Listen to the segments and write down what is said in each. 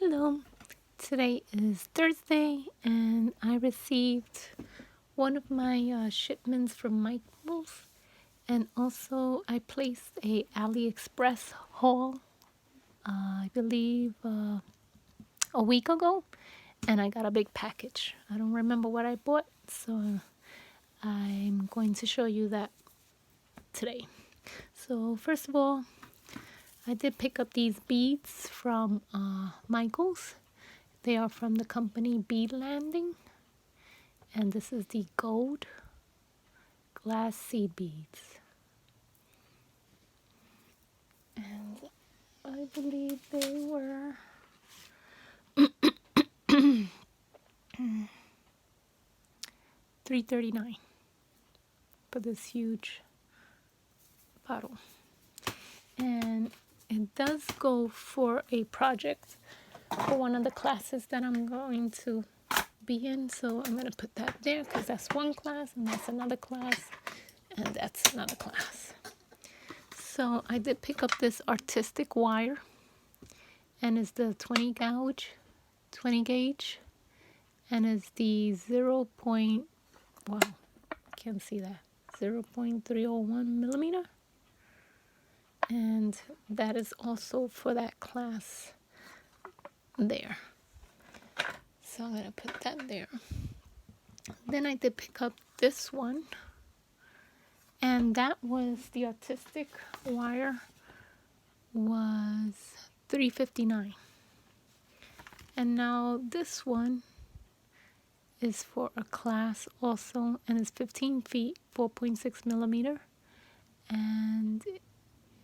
Hello, today is Thursday and I received one of my shipments from Michael's, and also I placed a AliExpress haul, I believe a week ago, and I got a big package. I don't remember what I bought, so I'm going to show you that today. So first of all, I did pick up these beads from Michael's. They are from the company Bead Landing, and this is the gold glass seed beads. And I believe they were $3.39 for this huge bottle. And it does go for a project for one of the classes that I'm going to be in. So I'm going to put that there because that's one class and that's another class and that's another class. So I did pick up this artistic wire, and it's the 20 gauge, and it's the 0. Wow, can't see that, 0.301 millimeter, and that is also for that class there. So I'm gonna put that there. Then I did pick up this one, and that was the artistic wire was $3.59. And now this one is for a class also, and it's 15 feet, 4.6 millimeter, and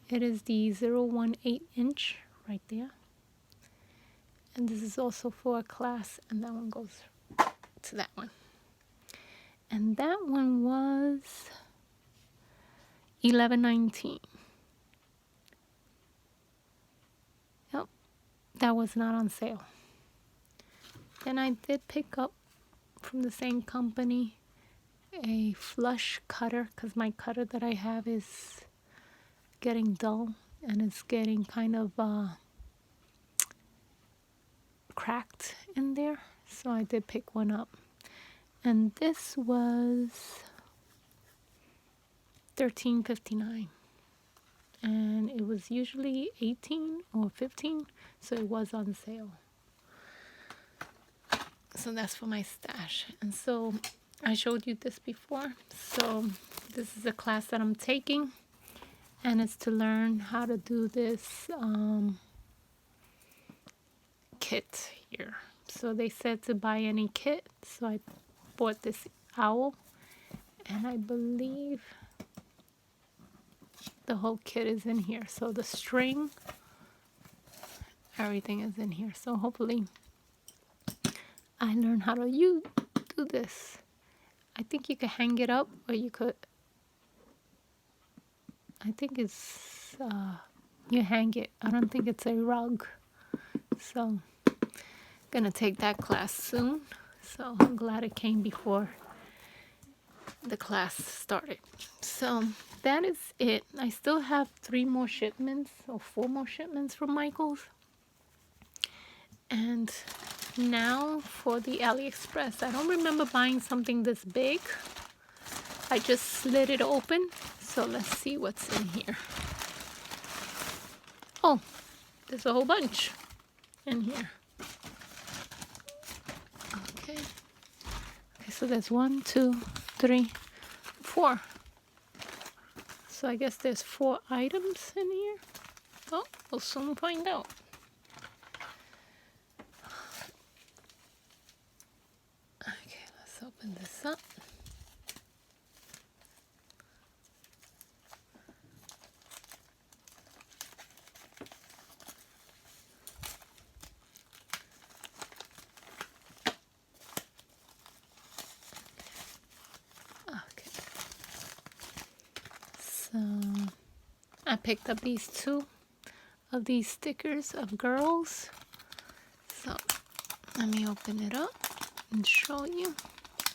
it is the 0.18 inch right there. And this is also for a class, and that one goes to that one. And that one was $11.19. Yep, that was not on sale. Then I did pick up from the same company a flush cutter, because my cutter that I have is getting dull and it's getting kind of cracked in there. So I did pick one up, and this was $13.59, and it was usually 18 or 15, so it was on sale. So that's for my stash. And so I showed you this before. So this is a class that I'm taking, and it's to learn how to do this kit here. So they said to buy any kit, so I bought this owl, and I believe the whole kit is in here. So the string, everything is in here. So hopefully I learn how to do this. I think you could hang it up, or you could, I think it's you hang it. I don't think it's a rug. So gonna take that class soon. So I'm glad it came before the class started. So that is it. I still have 3 more shipments or 4 more shipments from Michael's. And now for the AliExpress. I don't remember buying something this big. I just slid it open. So let's see what's in here. Oh, there's a whole bunch in here. Okay. Okay, so there's 1, 2, 3, 4. So I guess there's 4 items in here. Oh, we'll soon find out. Okay, let's open this up. Okay. So I picked up these 2 of these stickers of girls. So let me open it up and show you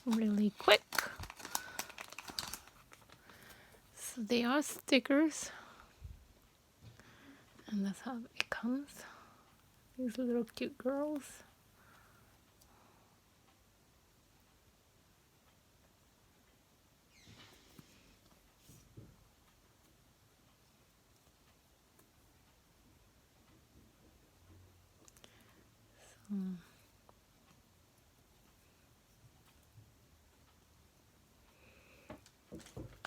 really quick. So they are stickers, and that's how it comes. These little cute girls.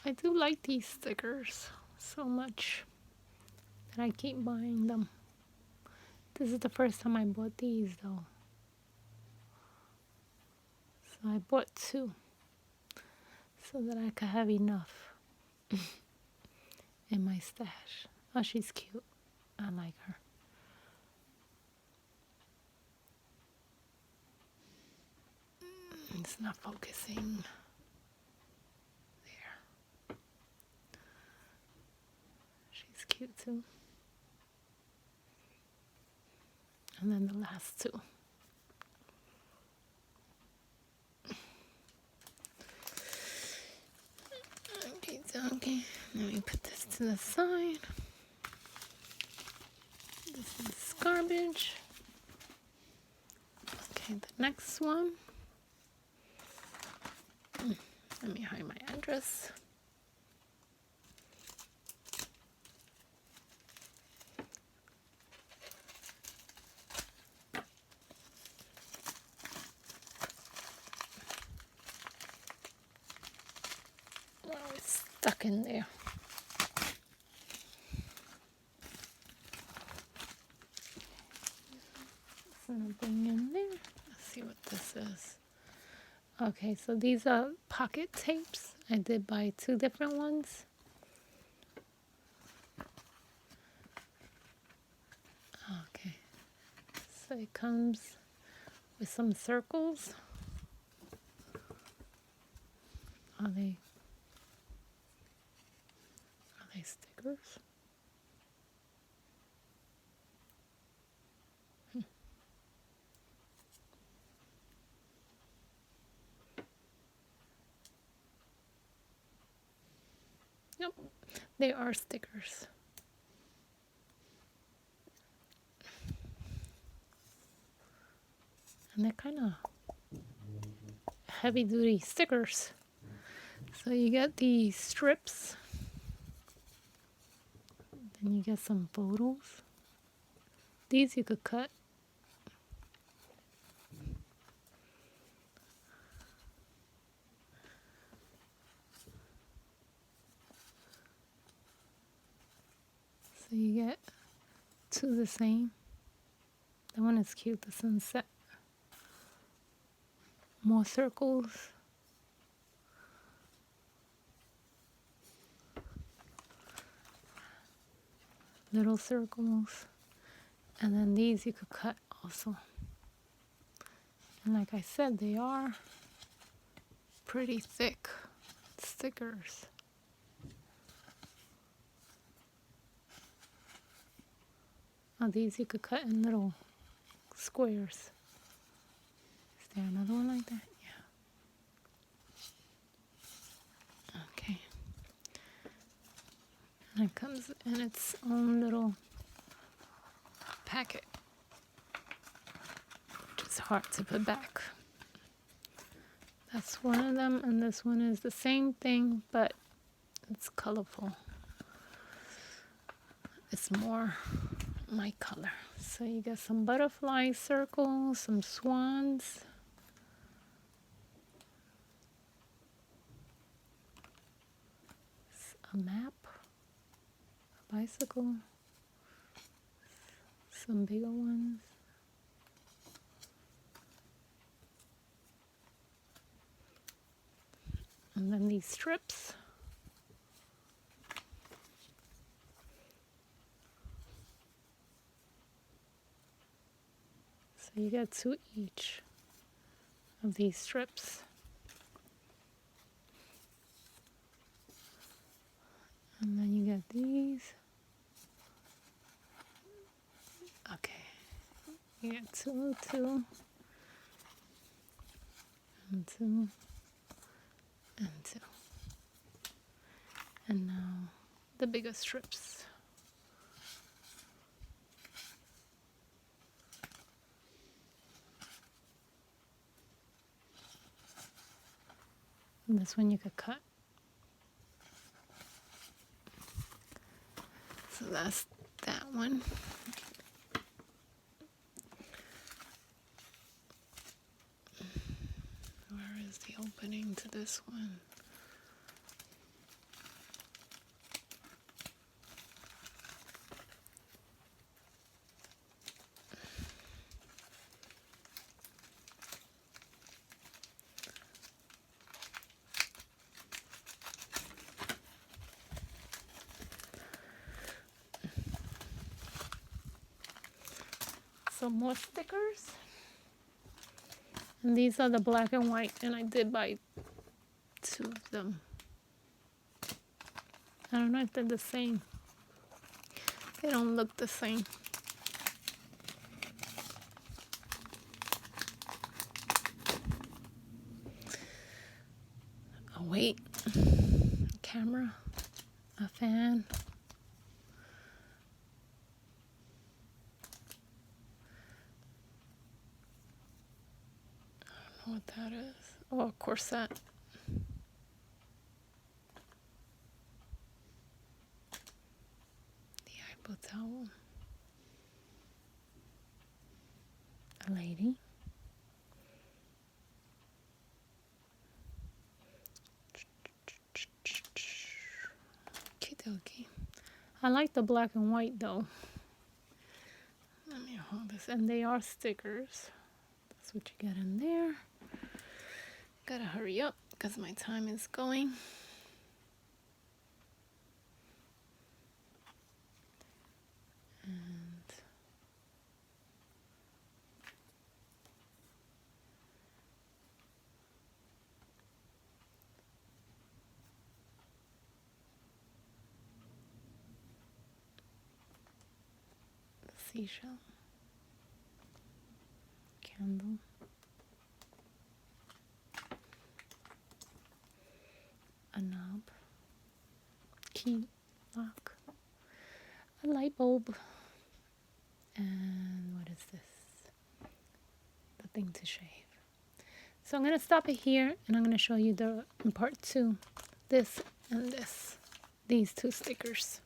I do like these stickers so much that I keep buying them. This is the first time I bought these though. So I bought 2 so that I could have enough in my stash. Oh, she's cute. I like her. It's not focusing. There. She's cute too. And then the last 2. Okay, okay. Let me put this to the side. This is garbage. Okay, the next one. Let me hide my address. Oh, it's stuck in there. There's nothing in there. Let's see what this is. Okay, so these are pocket tapes. I did buy 2 different ones. Okay, so it comes with some circles. Are they stickers? Nope, they are stickers. And they're kind of heavy duty stickers. So you get the strips. Then you get some photos. These you could cut. So you get 2 the same. That one is cute, the sunset. More circles. Little circles. And then these you could cut also. And like I said, they are pretty thick stickers. Oh, these you could cut in little squares. Is there another one like that? Yeah. Okay. And it comes in its own little packet, which is hard to put back. That's one of them, and this one is the same thing, but it's colorful. It's more my color. So you get some butterfly circles, some swans, a map, a bicycle, some bigger ones, and then these strips. So you get 2 each of these strips. And then you get these. Okay. You get 2, 2, and 2, and 2. And now the bigger strips. And this one you could cut. So that's that one. Where is the opening to this one? Some more stickers. And these are the black and white, and I did buy 2 of them. I don't know if they're the same. They don't look the same. Oh wait, camera, a fan. I don't know what that is. Oh, a corset. The eyebrow towel. A lady. Okie. I like the black and white though. Let me hold this. And they are stickers. That's what you get in there. Gotta hurry up because my time is going. And the seashell. Candle. A knob. Key. Lock. A light bulb. And what is this? The thing to shave. So I'm going to stop it here, and I'm going to show you in part 2, this and this. These 2 stickers.